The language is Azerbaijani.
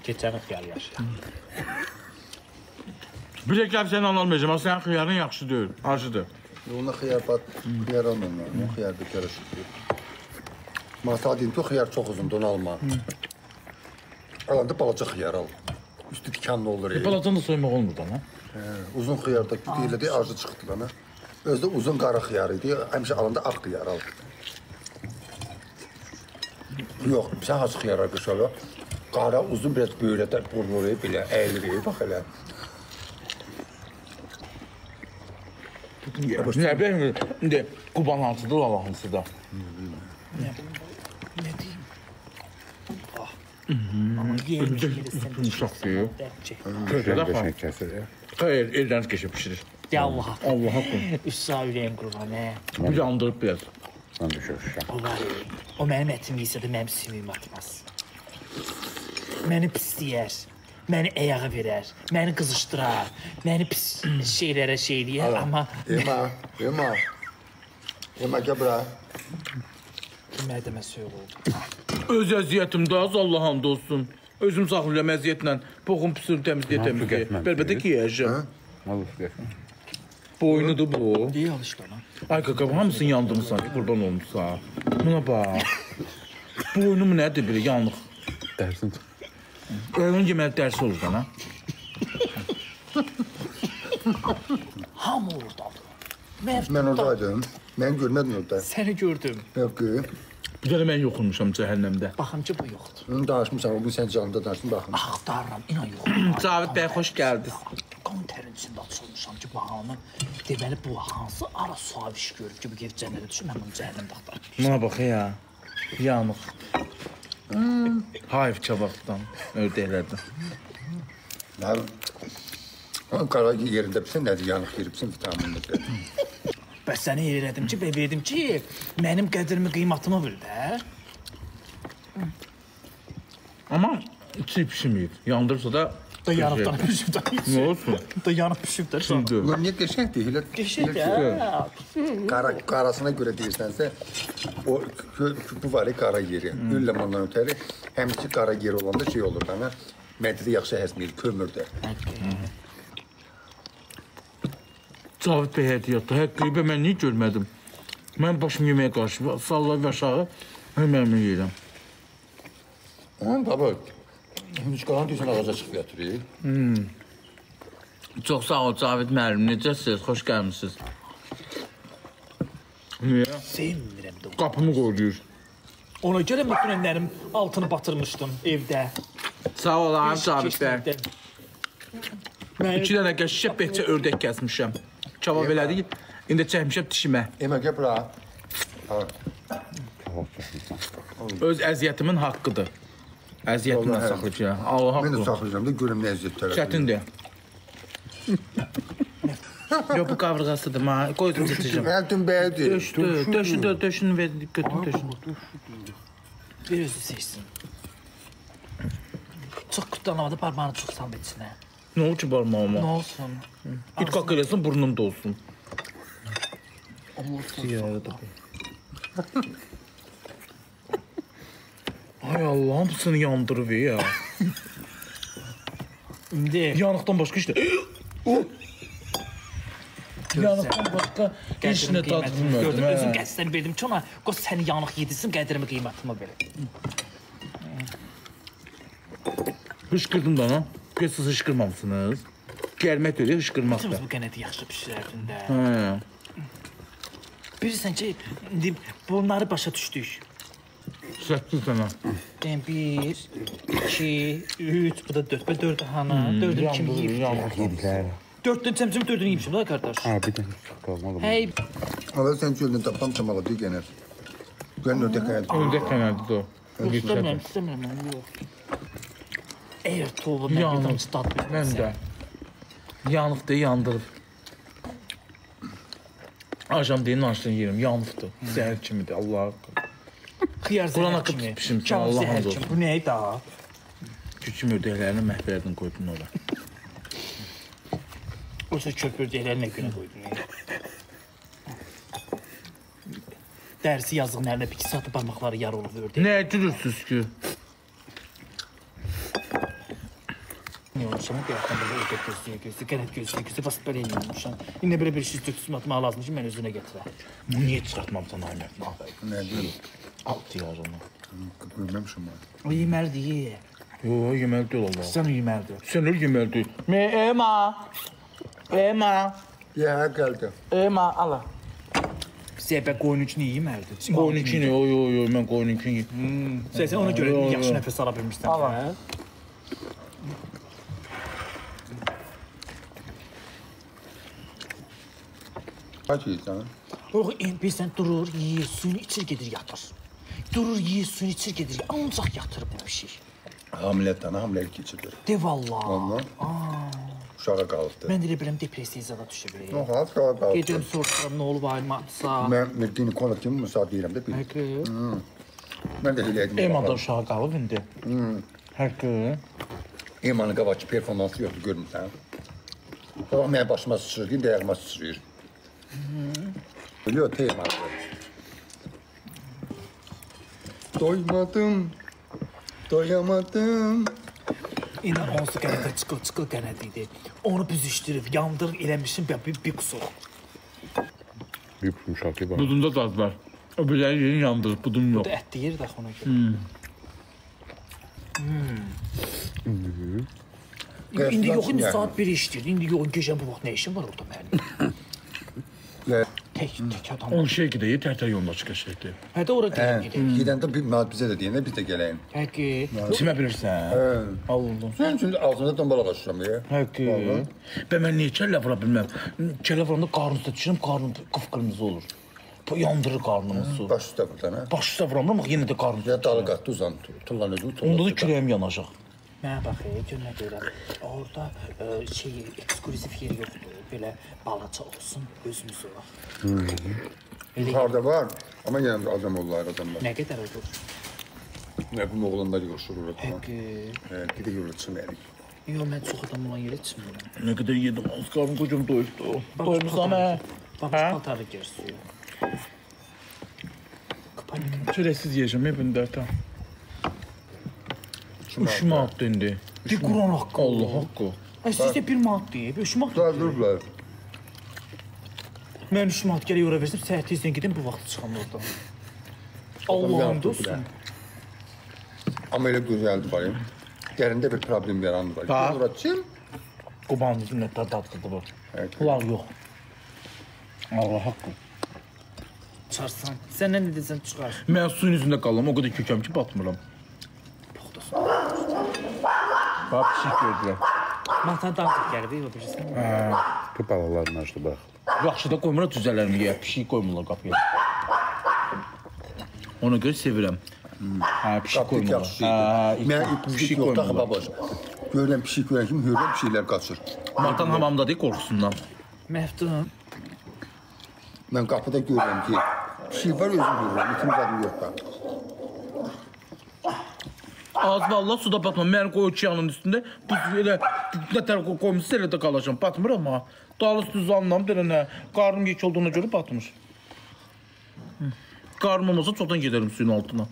Keçəni xiyar yaşayaq. Bir də gəlb səni almayacağım, sənin xiyarın yaxşı deyil, acıdır. Ona xiyar almırlar, o xiyar bir kere şükür. Masa deyim ki, o xiyar çox uzundur, onu alma. Alanda balaca xiyar al. Üstü dikanlı olur. Balacan da soymaq olmur da, uzun xiyarda deyilədi, acı çıxdı lana. Özdə uzun qara xiyar idi, həmişə alanda ağ xiyar al. Yox, sən hansı xiyara qışalı? Qara uzun biraz böyrədər, burnuruyu belə əyilirik, bax elə. Ne bileyim, indi Quban hansıdır, Lala hansıdır? Ne diyeyim? Ama yerim Bütün uşaq deyil. Hayır, eldən keçib pişirir. Ya Allah haqqı. Allah haqqı. Üstə ürəyim qurban, Bu yandırıb biraz. Mən də görüşəm. O var, o mənim ətimi yiysə də mənim sümüyümü atmaz. Məni pisləyər, məni ayağa verər, məni qızışdırar, məni pis şeylərə eləyər, amma... Ema, gəl bura. Mədəmə söyül oldu. Öz əziyyətimdə az Allah hamd olsun. Özüm saxlayam əziyyətlə, boğum püsür təmizliyə. Bəlbədə ki, yiyəcəm. Boynudur bu. Deyə alışdı lan. Ay qaqab, hamısını yandırmışsan, qurban olmuşsan. Buna bax. Boynumu nədir biri, yanıq. Dərsin. Onun yeməli dərsi olur da, ha? Hamı oradadır. Mən oradaydım. Mən görmədim orada. Səni gördüm. Yox ki. Bir də mən yox olmuşam cəhənnəmdə. Baxım ki, bu yoxdur. Onu danışmışam, o gün sən canında danışdın, baxın. Axtarıram, inan yoxdur. Cavid bəy, xoş gəldiniz. Qan tərin içində açılmışam ki, bu hanı. Deməli, bu hansı ara suaviş görüb ki, bu gedib cənnətə düşür, mən bunu cəhənnəmdə axtarım. Buna bax ya, yanıq. Hayf çabaqdan, ördəklərdən. Onun qara yerində bilsən, nədir, yanıq yeribsin, vitaminlidir. Bəs səni yer elədim ki, verdim ki, mənim qədrimi, qiymatımı bil də. Amma içi pişməyib, yandırsa da... Da yanıqdan pişib də. Nə olsun? Da yanıq pişib də. Şimdi. Niyə qəşəngdir, elə... Qəşəng də. Qarasına görə deyirsənsə, o küpü var ya, qara yeri. Ülləmandan ötəri, həmçi qara yeri olanda şey olur, mədədə yaxşı həzməyir, kömürdür. Cavid bəy hədiyyatda, həqqıyı mən niyə görmədim? Mən başım yeməyə qarşı, sallayıb aşağı, həməyimi yeyirəm. Baba, heç qalan deyirsən, ağaca çıxıb yatırır. Çox sağ ol Cavid müəllim, necəsiniz, xoş gəlmişsiniz. Niyə? Sevmirəm də. Qapımı qoyulur. Ona görə mütünənlərim altını batırmışdım evdə. Sağ ol, Cavid bəy. 2 dənə qəşişə behçə ördək kəsmişəm. Kebab elədik, indi çəkmişəm dişimə. Emə, gəl bura. Öz əziyyətimin haqqıdır. Əziyyətimlə saxlayacaq. Allah Mən də haqqı. saxlayacağım da, görüm nə əziyyətlər. Çətindir. Yox, bu qavrğasıdır, qoydum çəkəcəm. Əltün bəyədir. Döşünü verdik, götürün döşünü. Bir özü seçsin. Çox qutlanamadı, parmağını çox salıb içinə. Nə olur ki barmağıma? Nə olsun? İt qaq eləsin, burnumda olsun. Ay Allah, hamısını yandırıb ya. İndi... Yanıqdan başqa işte. Yanıqdan başqa işinə tad bilmədim. Gördüm, özüm qəsdən verdim ki, ona qoz səni yanıq yedirsin, qədrimi, qiymatımı verim. Hışqırdım da, ha? Siz hışqırmamışsınız. Gəlmək deyil, hışqırmaq da. Biz bu qənəti yaxşı pişirərdin də. Bilirsən ki, indi bunları başa düşdük. 8 dənə. 1, 2, 3, bu da 4. Bu 4 hana, 4'ünü kim yiyib? Yediklər. 4'ünü çəmcim 4'ünü yiyibsin da qardaş. Ha, bir dənə qalmadı. Hey, Ama sen gölden tapam çamalı değil gene. Gönül ördek hayatı. Ördək dənədir o. istəmirəm, yox. Əgər toğlu mən bir damcı dad Mən də. Yanıqdır, yandırıb. Akşam deyin, naşdan yerim, yanıqdır. Zəhər kimidir, Allah haqqı. Xiyar Quran zəhər haqqı kimi. tutmuşum ki, Kağız Allah zəhər hamd kimi. olsun. Bu nəyi daha? Küçüm ördəklərini məhvərdin qoydun ora. Oysa köpür deyirlər nə günə qoydun. Dərsi yazığın əlinə bir-iki saatı barmaqları yar olub ördək. Nə gülürsünüz ki? Ne olmuşam? Bir yaxdan belə ödək gözləyə, qənət gözləyə, basit belə eləymişəm. İndi belə bir şey tutmatmaq lazım ki, mən özünə gətirəm. Niye çıkartmamsan Ahmet'le? Ne diyeyim? Alt ya onu. Görmemişim ben. O yeməlidir. Yo, yeməli deyil Allah. Sən yeməlidir. Sen öyle yeməli deyil. Ema. Ya geldi. Ema, ala. Zəbə qoyun üçün yeməlidir. Qoyun için yo, mən qoyun için. Sən ona görə yaxşı nəfəs ala bilmirsən. Ala. Kaç yiyeceksin? O bilsən durur, yeyir, suyunu içir, gedir yatır. Durur, yeyir, suyunu içir, gedir. Ancaq yatır bu pişik. Hamilelikten hamilelik geçirir. De vallahi. Ondan uşağa kalıbdı. Mən elə biləm depressiyaya düşə bilir. Yok, uşağa kalıbdı. Gedirəm soruşuram, nə olub ayılmadsa. Ben Merdini konu kimi müsaade değilim de bil. Həqiqi. Ben de hileydim. Ema da uşağı qalıb indi. Hakkı. Emanın qabaqçı performansı yoktu görmüşsən. Sabah mənim başıma sıçrayır, indi ayağıma sıçrayır. Biliyor, Teğmen. Doymadım, doyamadım. İndi onsuz qənətə çıxıl qənət idi. Onu büzüşdürüb, yandırıb eləmişim bir qusur. Bir yumuşaklığı var. Budunda dad var. Öbürləri yerin yandırıb, budum Bu yok. da ət deyir də ona görə. İndi yox, indi saat 1 işləyir. İndi yox, gecən bu vaxt nə işim var orada mənim? Tək adam. O şey gideyi terter yoluna çıkışıydı. Hədə ora deyim gedək. Gidəndə bir bizə də deyəndə biz də gələyim. Həqiqi. Kime bilirsən? Allah. Sənin üçün ağzında tombala başlayıram ya. Hakkı. Ben niye kelle vura bilmem. Kelle vuranda karnınızda düşürüm, karnım kıpkırmızı olur. Bu yandırır karnımızı. Baş üstə buradan, ha? Baş üstə vuram ama yine de karnım. Ya dalı qatdı uzan, tullan özü. Onda da kürəyim yanacaq. Mənə bax, gör nə deyirəm. Orada ekskluziv yer yoxdur. Belə balaca olsun, özümüz olaq. Yuxarıda var, amma yenə də adam olurlar, adamlar. Nə qədər olur? Ne bu oğlanlar yığışır orada. Həqiqi. Gidək yürütsün erik. Yox, mən çox adam olan yerə çıxmıram. Ne kadar yedim, az karnım kocam doydu. Doymuşsam he. Bax, paltarı görsün. Kapanik. Çöresiz yiyeceğim hepinde ta. 3 manat döndü. Bir Quran haqqı. Allah haqqı. Sizdə 1 manat deyib, 3 manat. Qaldırıblar. Mən 3 manat gərək ora versim, səhər tezdən gedim, bu vaxt çıxam oradan. Allah'ım dostum. Amma elə gözəldir bayım. Dərində bir problem yarandı var. Ha. Uğraşım. Kubanımızın ne kadar tatlıdır bu. Evet. Kulak yok. Allah haqqı. Çarsan. Sən nə desən çıxar. Mən suyun üzündə qalıram, o qədər kökəm ki, batmıram. Bax, pişik gördülər. Matan danqıq gəlib, yox bilirsən. Tüp alalarını açtı bak. Yaxşı da qoymura düzələrmi yeyə, pişik qoymurlar qapıya. Ona görə sevirəm. Hə, pişik Qapı qoymurlar. yaxşı şeydir. Mən pişik yoxdur, axı babacı. Görürəm pişik görən kimi hördən pişiklər qaçır. Matan hamamda deyil, qorxusundan. Məftun. Mən qapıda görürəm ki, pişik var özüm görürəm, itim qadım yox da. Az valla suda batmam. Mən qoy okeanın üstündə. Bu elə nətər qoymuşsa elə də qalacam. Batmır amma. Dal üstü uzanlam deyirəm, qarnım yek olduğuna görə batmır. Qarnım olmasa çoxdan gedərim suyun altına.